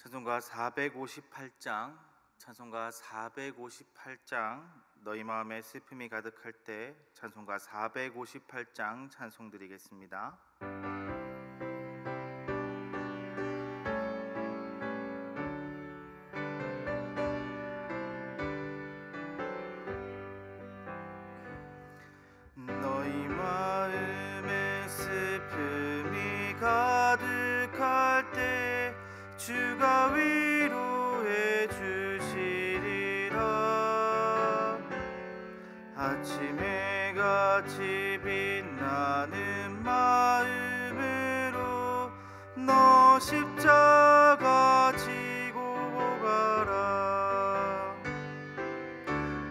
찬송가 458장, 찬송가 458장, 너희 마음에 슬픔이 가득할 때 찬송가 458장 찬송 드리겠습니다. 너희 마음에 슬픔이 가득할 때 주가 위로해 주시리라. 아침에 같이 빛나는 마음으로 너 십자가 지고 가라.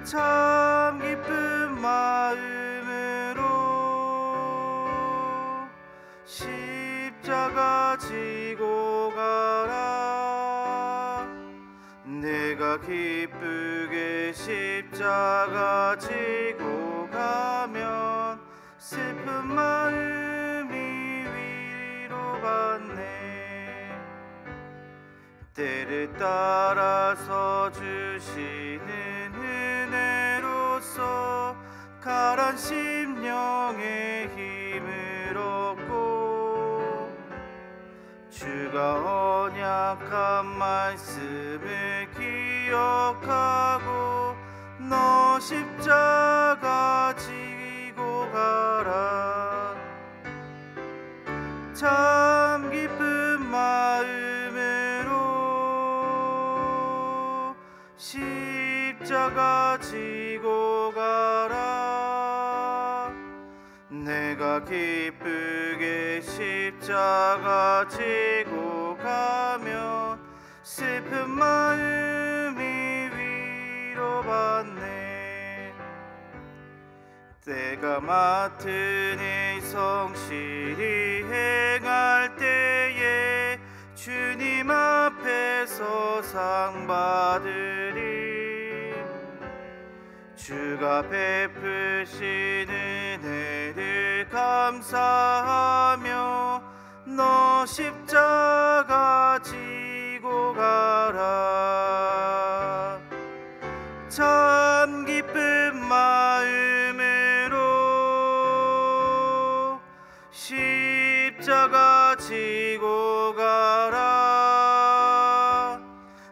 참 기쁜 마음으로 십자가 지고 가라. 내가 기쁘게 십자가 지고 가면 슬픈 마음이 위로받네. 때를 따라서 주시는 은혜로서 가란 심령의 힘을 얻고 주가 언약한 말씀을 기억하고 너 십자가 지고 가라. 참 기쁜 마음으로 십자가 지고 가라. 내가 기쁘게 십자가 지고 가면 슬픈 마음이 위로받네. 때가 맡은 일 성실히 행할 때에 주님 앞에서 상 받으리. 주가 베푸신 은혜를 감사하며 너 십자가 지고 가라. 참 기쁜 마음으로 십자가 지고 가라.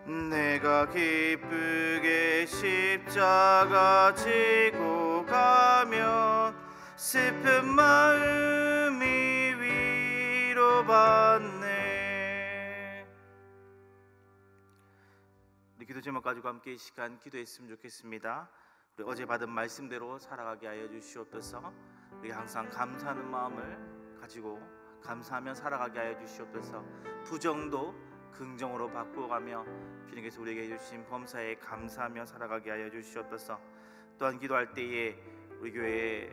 내가 기쁘게 십자가 지고 가면 슬픈 마음이 위로받네. 우리 기도 제목 가지고 함께 이 시간 기도했으면 좋겠습니다. 우리 어제 받은 말씀대로 살아가게 하여 주시옵소서. 우리가 항상 감사하는 마음을 가지고 감사하며 살아가게 하여 주시옵소서. 부정도 긍정으로 바꾸어가며 주님께서 우리에게 해주신 범사에 감사하며 살아가게 하여 주시옵소서. 또한 기도할 때에 우리 교회의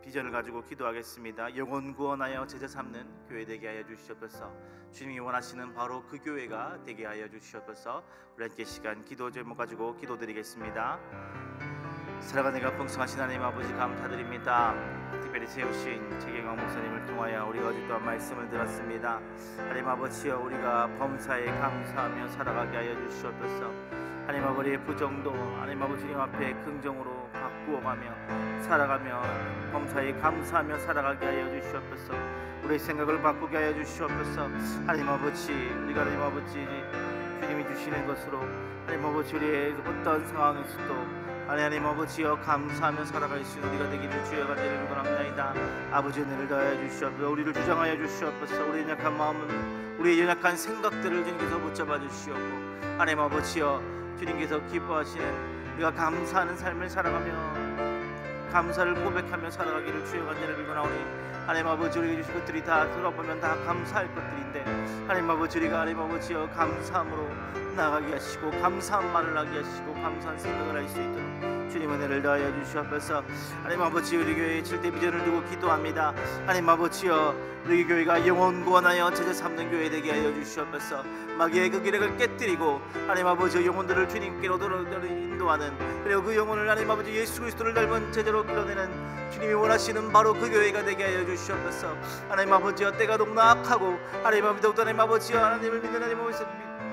비전을 가지고 기도하겠습니다. 영혼 구원하여 제자 삼는 교회 되게 하여 주시옵소서. 주님이 원하시는 바로 그 교회가 되게 하여 주시옵소서. 우리 함께 시간 기도 제목 가지고 기도드리겠습니다. 사랑하는 내가 풍성하신 하나님 아버지 감사드립니다. 특별히 세우신 최경환 목사님을 통하여 우리가 어제 또한 말씀을 들었습니다. 하나님 아버지여, 우리가 범사에 감사하며 살아가게 하여 주시옵소서. 하나님 아버지의 부정도 하나님 아버지 주님 앞에 긍정으로 바꾸어가며 살아가며 범사에 감사하며 살아가게 하여 주시옵소서. 우리의 생각을 바꾸게 하여 주시옵소서. 하나님 아버지, 우리가 하나님 아버지 주님이 주시는 것으로 하나님 아버지 우리의 어떤 상황에서도 하나님 아버지여 감사하며 살아갈 수 있는 우리가 되기를 주여 간절히 원합니다. 아버지 은혜를 더하여 주시옵소서. 우리를 주장하여 주시옵소서. 우리의 연약한 마음은 우리의 연약한 생각들을 주님께서 붙잡아 주시옵고 하나님 아버지여 주님께서 기뻐하시는 우리가 감사하는 삶을 살아가며 감사를 고백하며 살아가기를 주여 간절히 빌고나오니 하나님 아버지 우리에게 주신 것들이 다 돌아보면 다 감사할 것들인데 하나님 아버지 우리가 하나님 아버지여 감사함으로 나가게 하시고 감사한 말을 하게 하시고 감사한 생각을 할 수 있도록 주님 은혜를 더하여 주시옵소서. 하나님 아버지, 우리 교회에 7대 비전을 두고 기도합니다. 하나님 아버지여, 우리 교회가 영원 구원하여 제자 삼는 교회 되게 하여 주시옵소서. 마귀의 그 기력을 깨뜨리고 하나님 아버지 영혼들을 주님께로 인도하는, 그리고 그 영혼을 하나님 아버지 예수 그리스도를 닮은 제자로 끌어내는 주님이 원하시는 바로 그 교회가 되게 하여 주시옵소서. 하나님 아버지여, 때가 너무나 악하고 하나님 아버지, 더욱더 하나님 아버지여, 하나님을 믿는 하나님 아버지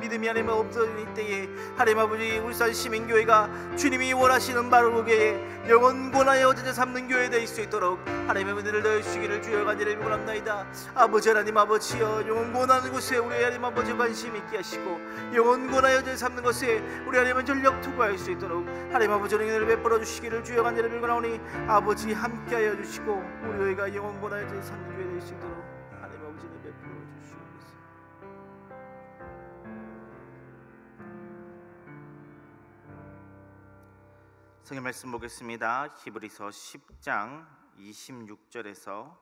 믿음이 하나님 없던 이때에 하나님 아버지 울산 시민교회가 주님이 원하시는 바로 그 교회에 영원 권하여 제자 삼는 교회 될 수 있도록 하나님의 은혜를 더해 주시기를 주여 간절히 부탁합나이다. 아버지 하나님 아버지여, 영원 권하는 곳에 우리 하나님 아버지 관심 있게 하시고 영원 권하여 제자 삼는 것에 우리 하나님은 전력 투구할 수 있도록 하나님 아버지 은혜를 베풀어 주시기를 주여 간절히 빌고나오니 아버지 함께하여 주시고 우리 교회가 영원 권하여 제자 삼는 교회 될 수 있도록 하나님 아버지 은혜 베풀어 주시옵소서. 성경 말씀 보겠습니다. 히브리서 10장 26절에서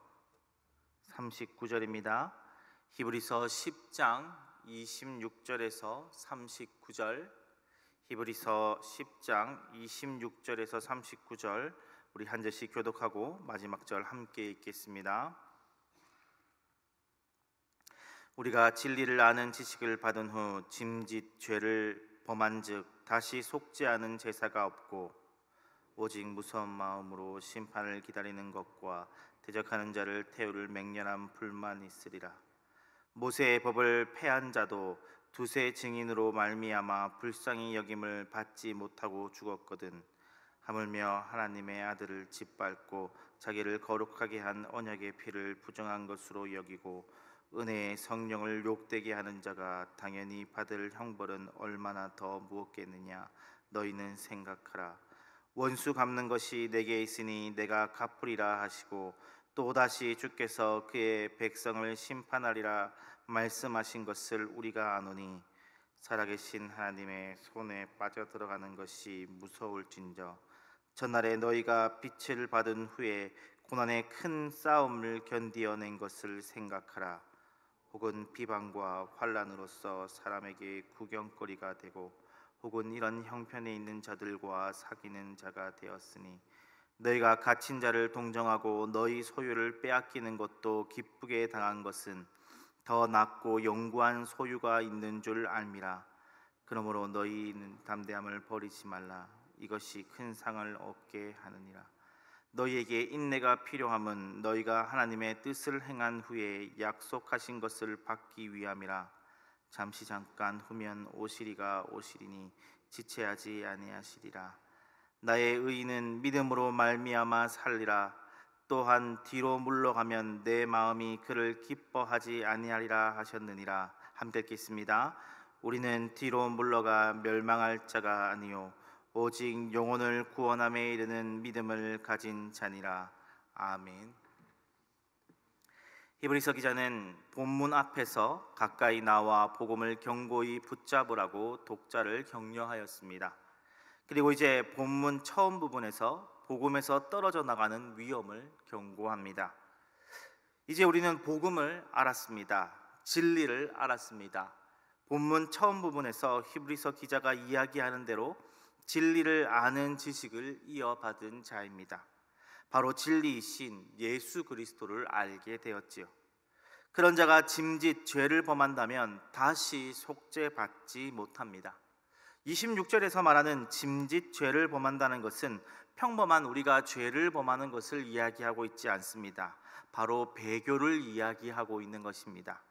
39절입니다. 히브리서 10장 26절에서 39절, 히브리서 10장 26절에서 39절, 우리 한 절씩 교독하고 마지막 절 함께 읽겠습니다. 우리가 진리를 아는 지식을 받은 후 짐짓 죄를 범한즉 다시 속지 않은 제사가 없고 오직 무서운 마음으로 심판을 기다리는 것과 대적하는 자를 태울 맹렬한 불만 있으리라. 모세의 법을 폐한 자도 두세 증인으로 말미암아 불쌍히 여김을 받지 못하고 죽었거든. 하물며 하나님의 아들을 짓밟고 자기를 거룩하게 한 언약의 피를 부정한 것으로 여기고 은혜의 성령을 욕되게 하는 자가 당연히 받을 형벌은 얼마나 더 무겁겠느냐. 너희는 생각하라. 원수 갚는 것이 내게 있으니 내가 갚으리라 하시고 또다시 주께서 그의 백성을 심판하리라 말씀하신 것을 우리가 아노니 살아계신 하나님의 손에 빠져들어가는 것이 무서울진저 전날에 너희가 빛을 받은 후에 고난의 큰 싸움을 견디어낸 것을 생각하라. 혹은 비방과 환난으로서 사람에게 구경거리가 되고 혹은 이런 형편에 있는 자들과 사귀는 자가 되었으니 너희가 갇힌 자를 동정하고 너희 소유를 빼앗기는 것도 기쁘게 당한 것은 더 낫고 영구한 소유가 있는 줄 알미라. 그러므로 너희는 담대함을 버리지 말라. 이것이 큰 상을 얻게 하느니라. 너희에게 인내가 필요함은 너희가 하나님의 뜻을 행한 후에 약속하신 것을 받기 위함이라. 잠시 잠깐 후면 오시리가 오시리니 지체하지 아니하시리라. 나의 의인은 믿음으로 말미암아 살리라. 또한 뒤로 물러가면 내 마음이 그를 기뻐하지 아니하리라 하셨느니라. 함께 읽겠습니다. 우리는 뒤로 물러가 멸망할 자가 아니요 오직 영혼을 구원함에 이르는 믿음을 가진 자니라. 아멘. 히브리서 기자는 본문 앞에서 가까이 나와 복음을 견고히 붙잡으라고 독자를 격려하였습니다. 그리고 이제 본문 처음 부분에서 복음에서 떨어져 나가는 위험을 경고합니다. 이제 우리는 복음을 알았습니다. 진리를 알았습니다. 본문 처음 부분에서 히브리서 기자가 이야기하는 대로 진리를 아는 지식을 이어받은 자입니다. 바로 진리이신 예수 그리스도를 알게 되었지요. 그런 자가 짐짓 죄를 범한다면 다시 속죄받지 못합니다. 26절에서 말하는 짐짓 죄를 범한다는 것은 평범한 우리가 죄를 범하는 것을 이야기하고 있지 않습니다. 바로 배교를 이야기하고 있는 것입니다.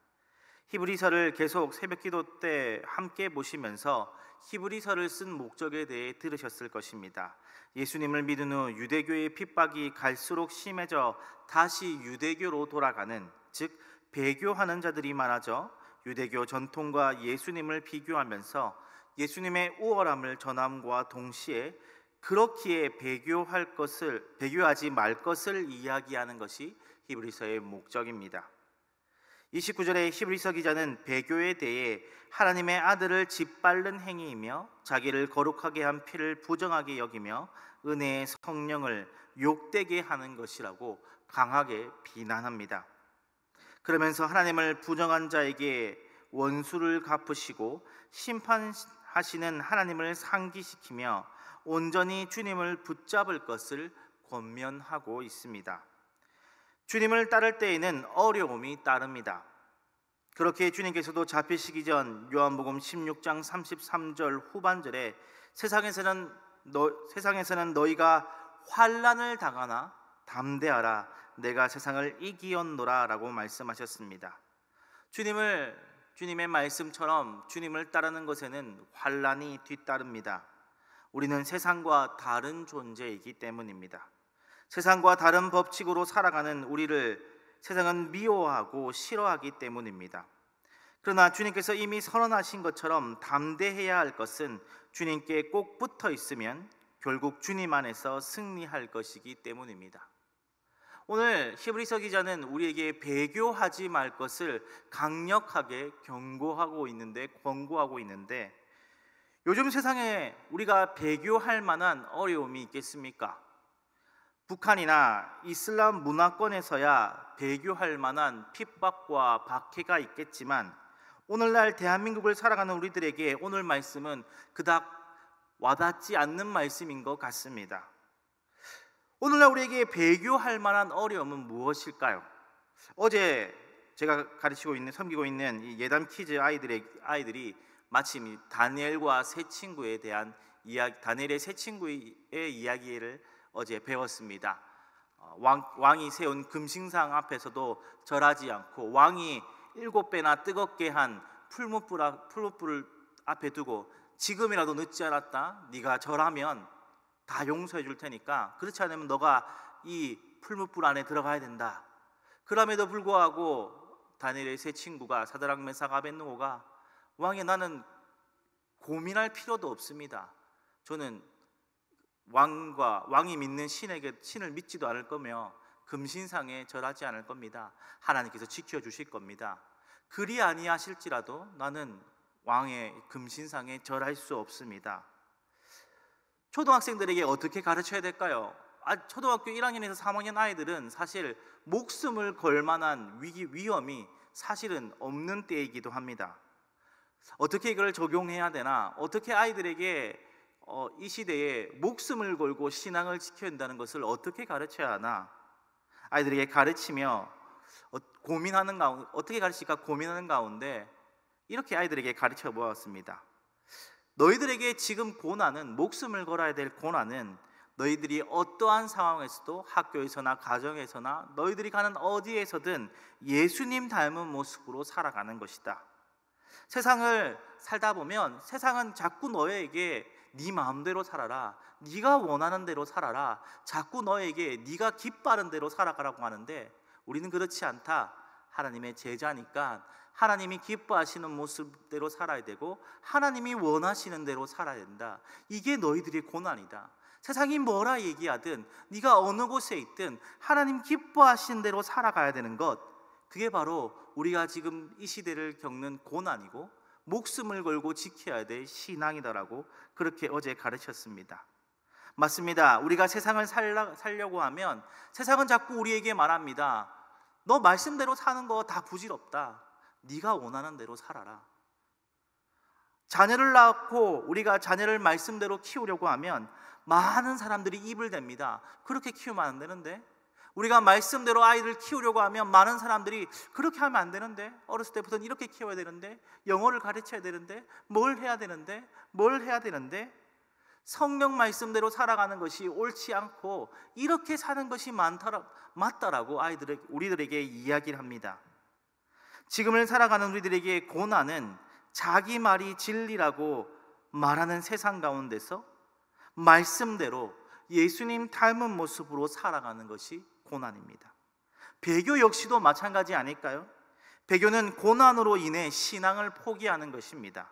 히브리서를 계속 새벽기도 때 함께 보시면서 히브리서를 쓴 목적에 대해 들으셨을 것입니다. 예수님을 믿은 후 유대교의 핍박이 갈수록 심해져 다시 유대교로 돌아가는, 즉 배교하는 자들이 많아져 유대교 전통과 예수님을 비교하면서 예수님의 우월함을 전함과 동시에 그렇기에 배교하지 말 것을 이야기하는 것이 히브리서의 목적입니다. 29절에 히브리서 기자는 배교에 대해 하나님의 아들을 짓밟는 행위이며 자기를 거룩하게 한 피를 부정하게 여기며 은혜의 성령을 욕되게 하는 것이라고 강하게 비난합니다. 그러면서 하나님을 부정한 자에게 원수를 갚으시고 심판하시는 하나님을 상기시키며 온전히 주님을 붙잡을 것을 권면하고 있습니다. 주님을 따를 때에는 어려움이 따릅니다. 그렇게 주님께서도 잡히시기 전 요한복음 16장 33절 후반절에 세상에서는 너희가 환난을 당하나 담대하라, 내가 세상을 이기었노라 라고 말씀하셨습니다. 주님의 말씀처럼 주님을 따르는 것에는 환난이 뒤따릅니다. 우리는 세상과 다른 존재이기 때문입니다. 세상과 다른 법칙으로 살아가는 우리를 세상은 미워하고 싫어하기 때문입니다. 그러나 주님께서 이미 선언하신 것처럼 담대해야 할 것은 주님께 꼭 붙어 있으면 결국 주님 안에서 승리할 것이기 때문입니다. 오늘 히브리서 기자는 우리에게 배교하지 말 것을 강력하게 권고하고 있는데 요즘 세상에 우리가 배교할 만한 어려움이 있겠습니까? 북한이나 이슬람 문화권에서야 배교할 만한 핍박과 박해가 있겠지만 오늘날 대한민국을 살아가는 우리들에게 오늘 말씀은 그닥 와닿지 않는 말씀인 것 같습니다. 오늘날 우리에게 배교할 만한 어려움은 무엇일까요? 어제 제가 섬기고 있는 이 예담 키즈 아이들이 마침 다니엘과 세 친구에 대한 다니엘의 세 친구의 이야기를 어제 배웠습니다. 왕이 세운 금신상 앞에서도 절하지 않고 왕이 7배나 뜨겁게 한 풀무불을 앞에 두고 지금이라도 늦지 않았다, 네가 절하면 다 용서해 줄 테니까 그렇지 않으면 너가 이 풀무불 안에 들어가야 된다. 그럼에도 불구하고 다니엘의 세 친구가 사드락 메삭 아벳느고가 나는 고민할 필요도 없습니다. 저는 왕이 믿는 신을 믿지도 않을 거며 금신상에 절하지 않을 겁니다. 하나님께서 지켜주실 겁니다. 그리 아니하실지라도 나는 왕의 금신상에 절할 수 없습니다. 초등학생들에게 어떻게 가르쳐야 될까요? 초등학교 1학년에서 3학년 아이들은 사실 목숨을 걸 만한 위험이 사실은 없는 때이기도 합니다. 어떻게 이걸 적용해야 되나? 어떻게 아이들에게 이 시대에 목숨을 걸고 신앙을 지켜야 한다는 것을 어떻게 가르쳐야 하나? 아이들에게 가르치며 어떻게 가르칠까 고민하는 가운데 이렇게 아이들에게 가르쳐 보았습니다. 너희들에게 지금 목숨을 걸어야 될 고난은 너희들이 어떠한 상황에서도 학교에서나 가정에서나 너희들이 가는 어디에서든 예수님 닮은 모습으로 살아가는 것이다. 세상을 살다 보면 세상은 자꾸 너에게 네 마음대로 살아라, 네가 원하는 대로 살아라, 자꾸 너에게 네가 기뻐하는 대로 살아가라고 하는데 우리는 그렇지 않다. 하나님의 제자니까 하나님이 기뻐하시는 모습대로 살아야 되고 하나님이 원하시는 대로 살아야 된다. 이게 너희들의 고난이다. 세상이 뭐라 얘기하든 네가 어느 곳에 있든 하나님 기뻐하시는 대로 살아가야 되는 것, 그게 바로 우리가 지금 이 시대를 겪는 고난이고 목숨을 걸고 지켜야 될 신앙이다라고 그렇게 어제 가르쳤습니다. 맞습니다. 우리가 세상을 살려고 하면 세상은 자꾸 우리에게 말합니다. 너 말씀대로 사는 거 다 부질없다. 네가 원하는 대로 살아라. 자녀를 낳고 우리가 자녀를 말씀대로 키우려고 하면 많은 사람들이 입을 댑니다. 그렇게 키우면 안 되는데, 우리가 말씀대로 아이를 키우려고 하면 많은 사람들이 그렇게 하면 안 되는데, 어렸을 때부터는 이렇게 키워야 되는데, 영어를 가르쳐야 되는데, 뭘 해야 되는데 성경 말씀대로 살아가는 것이 옳지 않고 이렇게 사는 것이 맞다라고 우리들에게 이야기를 합니다. 지금을 살아가는 우리들에게 고난은 자기 말이 진리라고 말하는 세상 가운데서 말씀대로 예수님 닮은 모습으로 살아가는 것이 고난입니다. 배교 역시도 마찬가지 아닐까요? 배교는 고난으로 인해 신앙을 포기하는 것입니다.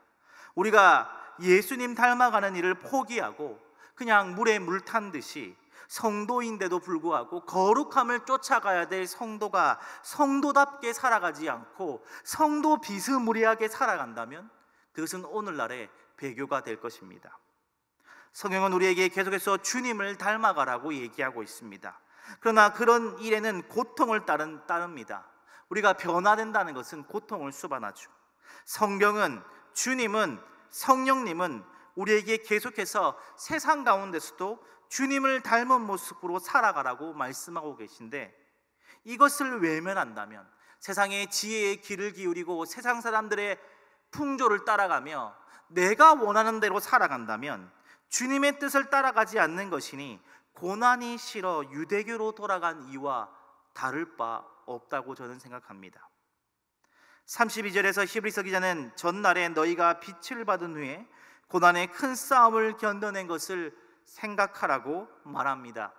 우리가 예수님 닮아가는 일을 포기하고 그냥 물에 물 탄 듯이 성도인데도 불구하고 거룩함을 쫓아가야 될 성도가 성도답게 살아가지 않고 성도 비스무리하게 살아간다면 그것은 오늘날의 배교가 될 것입니다. 성경은 우리에게 계속해서 주님을 닮아가라고 얘기하고 있습니다. 그러나 그런 일에는 고통을 따릅니다. 우리가 변화된다는 것은 고통을 수반하죠. 성경은, 주님은, 성령님은 우리에게 계속해서 세상 가운데서도 주님을 닮은 모습으로 살아가라고 말씀하고 계신데, 이것을 외면한다면, 세상의 지혜의 귀를 기울이고 세상 사람들의 풍조를 따라가며 내가 원하는 대로 살아간다면 주님의 뜻을 따라가지 않는 것이니 고난이 싫어 유대교로 돌아간 이와 다를 바 없다고 저는 생각합니다. 32절에서 히브리서 기자는 전날에 너희가 빛을 받은 후에 고난의 큰 싸움을 견뎌낸 것을 생각하라고 말합니다.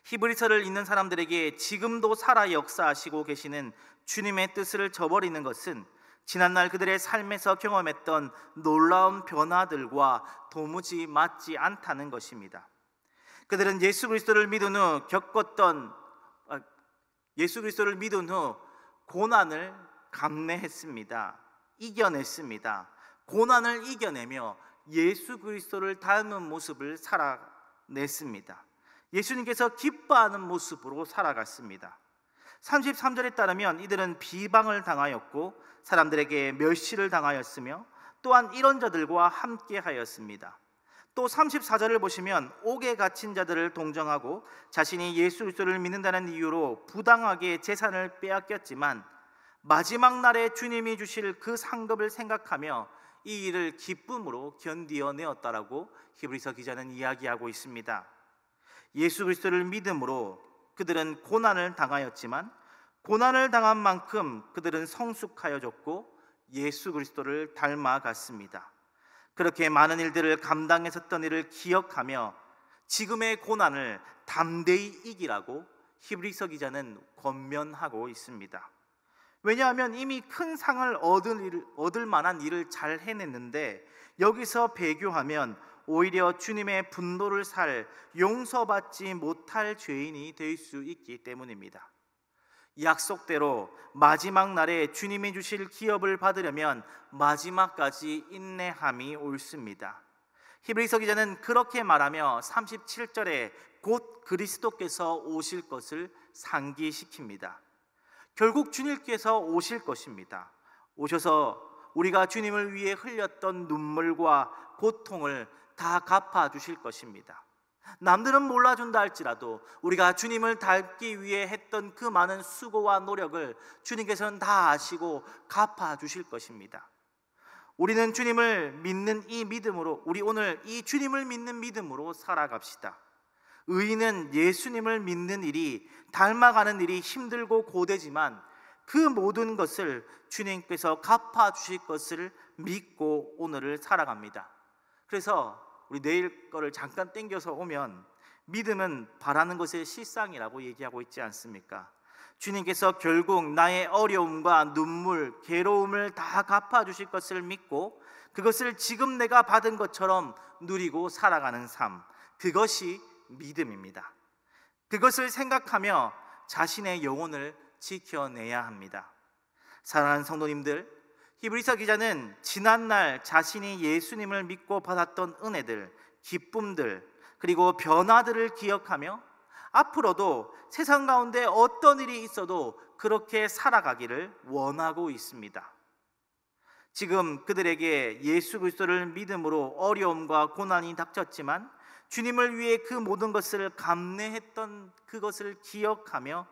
히브리서를 읽는 사람들에게 지금도 살아 역사하시고 계시는 주님의 뜻을 저버리는 것은 지난날 그들의 삶에서 경험했던 놀라운 변화들과 도무지 맞지 않다는 것입니다. 그들은 예수 그리스도를 믿은 후 고난을 감내했습니다. 이겨냈습니다. 고난을 이겨내며 예수 그리스도를 닮은 모습을 살아냈습니다. 예수님께서 기뻐하는 모습으로 살아갔습니다. 33절에 따르면 이들은 비방을 당하였고 사람들에게 멸시를 당하였으며 또한 이런 자들과 함께 하였습니다. 또 34절을 보시면 옥에 갇힌 자들을 동정하고 자신이 예수 그리스도를 믿는다는 이유로 부당하게 재산을 빼앗겼지만 마지막 날에 주님이 주실 그 상급을 생각하며 이 일을 기쁨으로 견디어내었다라고 히브리서 기자는 이야기하고 있습니다. 예수 그리스도를 믿음으로 그들은 고난을 당하였지만 고난을 당한 만큼 그들은 성숙하여졌고 예수 그리스도를 닮아갔습니다. 그렇게 많은 일들을 감당했었던 일을 기억하며 지금의 고난을 담대히 이기라고 히브리서 기자는 권면하고 있습니다. 왜냐하면 이미 큰 상을 얻을 만한 일을 잘 해냈는데 여기서 배교하면 오히려 주님의 분노를 살 용서받지 못할 죄인이 될 수 있기 때문입니다. 약속대로 마지막 날에 주님이 주실 기업을 받으려면 마지막까지 인내함이 옳습니다. 히브리서 기자는 그렇게 말하며 37절에 곧 그리스도께서 오실 것을 상기시킵니다. 결국 주님께서 오실 것입니다. 오셔서 우리가 주님을 위해 흘렸던 눈물과 고통을 다 갚아주실 것입니다. 남들은 몰라준다 할지라도 우리가 주님을 닮기 위해 했던 그 많은 수고와 노력을 주님께서는 다 아시고 갚아주실 것입니다. 우리는 주님을 믿는 이 믿음으로, 우리 오늘 이 주님을 믿는 믿음으로 살아갑시다. 의인은 예수님을 믿는 일이, 닮아가는 일이 힘들고 고되지만 그 모든 것을 주님께서 갚아주실 것을 믿고 오늘을 살아갑니다. 그래서 우리 내일 거를 잠깐 땡겨서 오면 믿음은 바라는 것의 실상이라고 얘기하고 있지 않습니까? 주님께서 결국 나의 어려움과 눈물, 괴로움을 다 갚아주실 것을 믿고 그것을 지금 내가 받은 것처럼 누리고 살아가는 삶, 그것이 믿음입니다. 그것을 생각하며 자신의 영혼을 지켜내야 합니다. 사랑하는 성도님들, 히브리서 기자는 지난날 자신이 예수님을 믿고 받았던 은혜들, 기쁨들, 그리고 변화들을 기억하며 앞으로도 세상 가운데 어떤 일이 있어도 그렇게 살아가기를 원하고 있습니다. 지금 그들에게 예수 그리스도를 믿음으로 어려움과 고난이 닥쳤지만 주님을 위해 그 모든 것을 감내했던 그것을 기억하며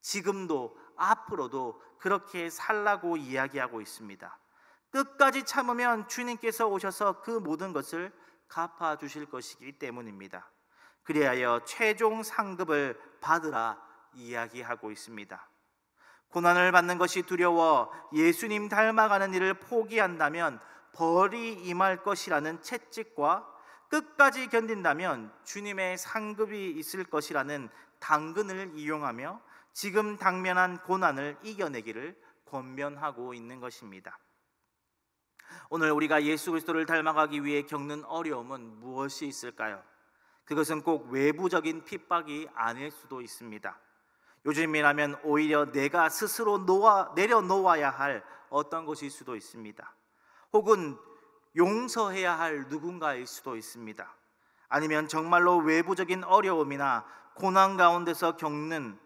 지금도 앞으로도 그렇게 살라고 이야기하고 있습니다. 끝까지 참으면 주님께서 오셔서 그 모든 것을 갚아주실 것이기 때문입니다. 그리하여 최종 상급을 받으라 이야기하고 있습니다. 고난을 받는 것이 두려워 예수님 닮아가는 일을 포기한다면 벌이 임할 것이라는 채찍과 끝까지 견딘다면 주님의 상급이 있을 것이라는 당근을 이용하며 지금 당면한 고난을 이겨내기를 권면하고 있는 것입니다. 오늘 우리가 예수 그리스도를 닮아가기 위해 겪는 어려움은 무엇이 있을까요? 그것은 꼭 외부적인 핍박이 아닐 수도 있습니다. 요즘이라면 오히려 내가 스스로 내려놓아야 할 어떤 것일 수도 있습니다. 혹은 용서해야 할 누군가일 수도 있습니다. 아니면 정말로 외부적인 어려움이나 고난 가운데서 겪는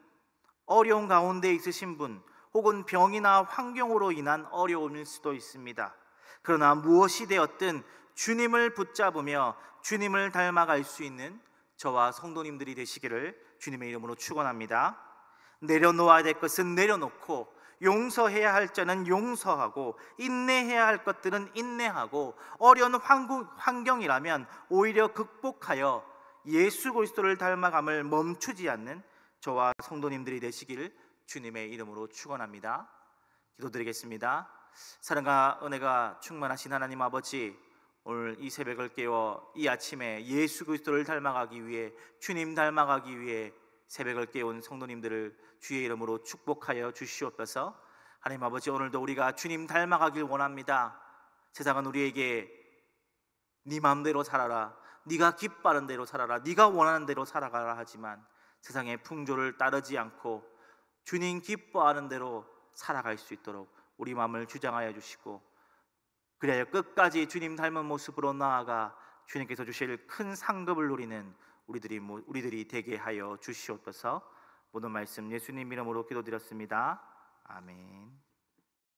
어려운 가운데 있으신 분, 혹은 병이나 환경으로 인한 어려움일 수도 있습니다. 그러나 무엇이 되었든 주님을 붙잡으며 주님을 닮아갈 수 있는 저와 성도님들이 되시기를 주님의 이름으로 축원합니다. 내려놓아야 될 것은 내려놓고, 용서해야 할 자는 용서하고, 인내해야 할 것들은 인내하고, 어려운 환경이라면 오히려 극복하여 예수 그리스도를 닮아감을 멈추지 않는 저와 성도님들이 되시기를 주님의 이름으로 축원합니다. 기도드리겠습니다. 사랑과 은혜가 충만하신 하나님 아버지, 오늘 이 새벽을 깨워 이 아침에 예수 그리스도를 닮아가기 위해, 주님 닮아가기 위해 새벽을 깨운 성도님들을 주의 이름으로 축복하여 주시옵소서. 하나님 아버지, 오늘도 우리가 주님 닮아가길 원합니다. 세상은 우리에게 네 마음대로 살아라, 네가 기뻐하는 대로 살아라, 네가 원하는 대로 살아가라 하지만 세상의 풍조를 따르지 않고 주님 기뻐하는 대로 살아갈 수 있도록 우리 마음을 주장하여 주시고, 그래야 끝까지 주님 닮은 모습으로 나아가 주님께서 주실 큰 상급을 누리는 우리들이 되게 하여 주시옵소서. 모든 말씀 예수님 이름으로 기도드렸습니다. 아멘.